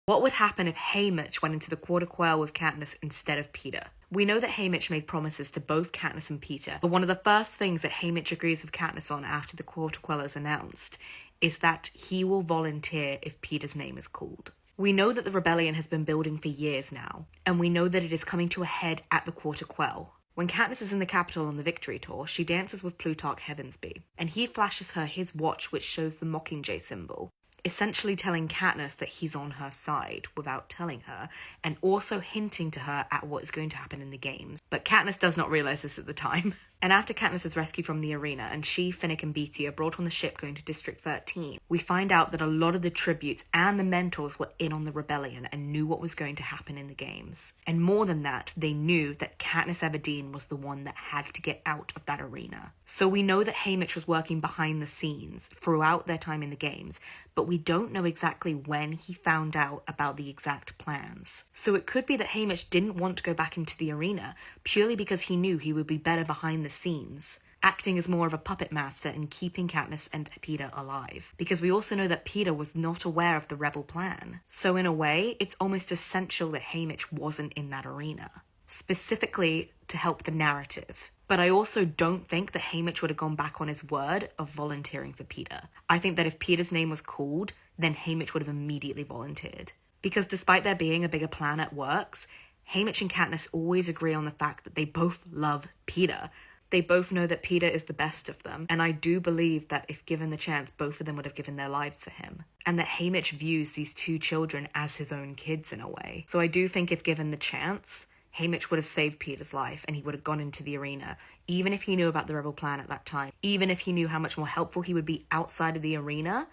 What would happen if Haymitch went into the Quarter Quell with Katniss instead of Peeta? We know that Haymitch made promises to both Katniss and Peeta, but one of the first things that Haymitch agrees with Katniss on after the Quarter Quell is announced is that he will volunteer if Peeta's name is called. We know that the rebellion has been building for years now, and we know that it is coming to a head at the Quarter Quell. When Katniss is in the capital on the victory tour, she dances with Plutarch Heavensby, and he flashes her his watch which shows the Mockingjay symbol, essentially telling Katniss that he's on her side without telling her, and also hinting to her at what is going to happen in the games. But Katniss does not realise this at the time. And after Katniss is rescued from the arena and she, Finnick and Beetee are brought on the ship going to District 13, we find out that a lot of the tributes and the mentors were in on the rebellion and knew what was going to happen in the games. And more than that, they knew that Katniss Everdeen was the one that had to get out of that arena. So we know that Haymitch was working behind the scenes throughout their time in the games, but we don't know exactly when he found out about the exact plans. So it could be that Haymitch didn't want to go back into the arena purely because he knew he would be better behind the scenes, acting as more of a puppet master and keeping Katniss and Peeta alive. Because we also know that Peeta was not aware of the rebel plan. So in a way, it's almost essential that Haymitch wasn't in that arena, specifically to help the narrative. But I also don't think that Haymitch would have gone back on his word of volunteering for Peeta. I think that if Peeta's name was called, then Haymitch would have immediately volunteered. Because despite there being a bigger plan at works, Haymitch and Katniss always agree on the fact that they both love Peeta. They both know that Peeta is the best of them, and I do believe that if given the chance, both of them would have given their lives for him. And that Haymitch views these two children as his own kids in a way. So I do think if given the chance, Haymitch would have saved Peeta's life and he would have gone into the arena, even if he knew about the rebel plan at that time. Even if he knew how much more helpful he would be outside of the arena,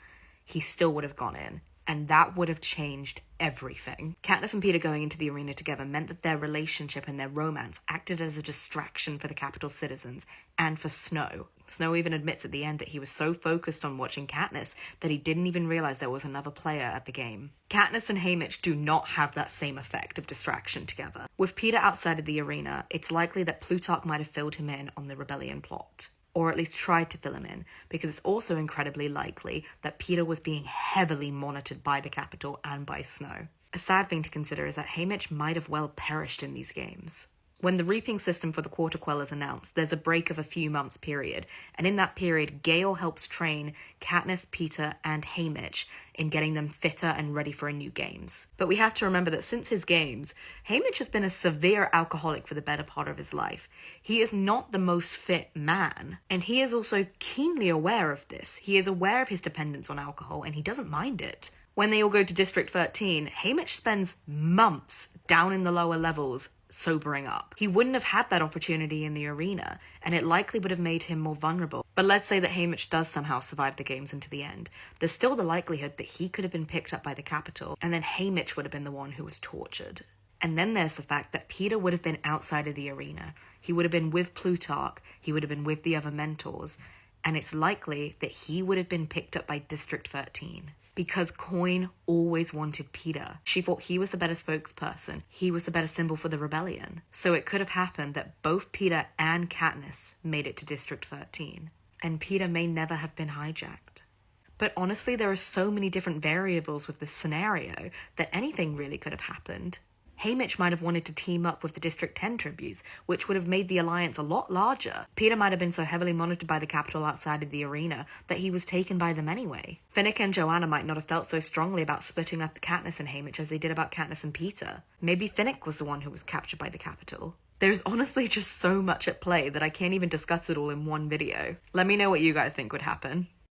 he still would have gone in. And that would have changed everything. Katniss and Peeta going into the arena together meant that their relationship and their romance acted as a distraction for the capital citizens and for Snow. Snow even admits at the end that he was so focused on watching Katniss that he didn't even realize there was another player at the game. Katniss and Haymitch do not have that same effect of distraction together. With Peeta outside of the arena, it's likely that Plutarch might have filled him in on the rebellion plot. Or at least tried to fill him in, because it's also incredibly likely that Peeta was being heavily monitored by the capital and by Snow. A sad thing to consider is that Haymitch might have well perished in these games. When the reaping system for the Quarter Quell is announced, there's a break of a few months period, and in that period, Gale helps train Katniss, Peeta, and Haymitch in getting them fitter and ready for a new games. But we have to remember that since his games, Haymitch has been a severe alcoholic for the better part of his life. He is not the most fit man, and he is also keenly aware of this. He is aware of his dependence on alcohol, and he doesn't mind it. When they all go to District 13, Haymitch spends months down in the lower levels sobering up. He wouldn't have had that opportunity in the arena, and it likely would have made him more vulnerable. But let's say that Haymitch does somehow survive the games into the end. There's still the likelihood that he could have been picked up by the capital, and then Haymitch would have been the one who was tortured. And then there's the fact that Peeta would have been outside of the arena. He would have been with Plutarch, he would have been with the other mentors, and it's likely that he would have been picked up by District 13. Because Coin always wanted Peeta. She thought he was the better spokesperson. He was the better symbol for the rebellion. So it could have happened that both Peeta and Katniss made it to District 13. And Peeta may never have been hijacked. But honestly, there are so many different variables with this scenario that anything really could have happened. Haymitch might have wanted to team up with the District 10 tributes, which would have made the alliance a lot larger. Peeta might have been so heavily monitored by the capital outside of the arena that he was taken by them anyway. Finnick and Joanna might not have felt so strongly about splitting up Katniss and Haymitch as they did about Katniss and Peeta. Maybe Finnick was the one who was captured by the capital. There's honestly just so much at play that I can't even discuss it all in one video. Let me know what you guys think would happen.